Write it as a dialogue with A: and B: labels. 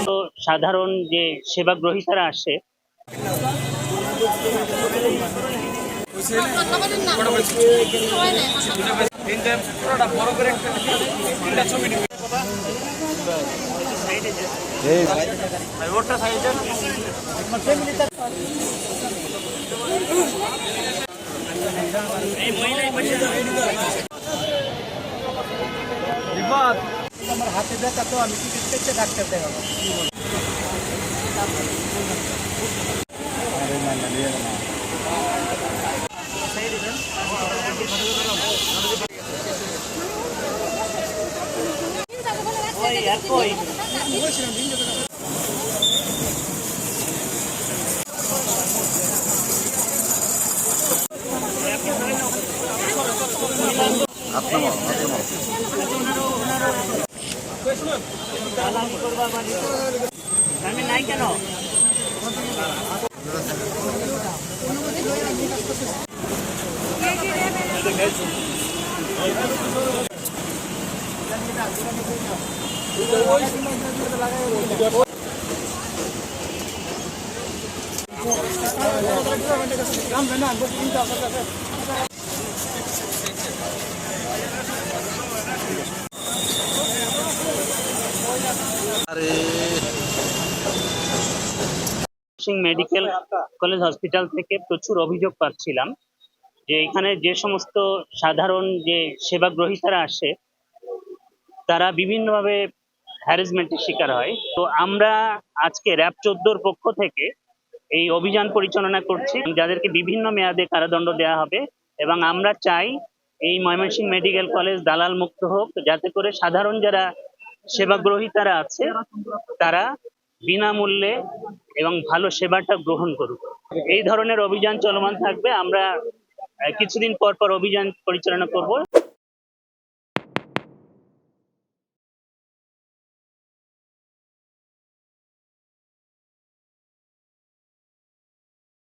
A: তো সাধারণ যে সেবা গ্রহীতারা আসে
B: আমার হাতে ব্যথা তো আমি টিকিট কেটে ডাক্তার দেখাবো।
A: আমি নাই কেন মেডিকেল কলেজ হসপিটাল থেকে প্রচুর অভিযোগ পাচ্ছিলাম যে এখানে যে সমস্ত সাধারণ যে সেবা গ্রহীতারা আসে তারা বিভিন্নভাবে হ্যারাসমেন্টের শিকার হয়। তো আমরা আজকে র্যাব 14 পক্ষ থেকে এই অভিযান পরিচালনা করছি, যাদেরকে বিভিন্ন মেয়াদে কারাদণ্ড দেওয়া হবে এবং আমরা চাই এই ময়মনসিংহ মেডিকেল কলেজ দালাল মুক্ত হোক, যাতে করে সাধারণ যারা সেবা গ্রহীতারা আছে তারা বিনামূল্যে এবং ভালো সেবাটা গ্রহণ করুক। এই ধরনের অভিযান চলমান থাকবে। আমরা কিছুদিন পর পর অভিযান পরিচালনা করব।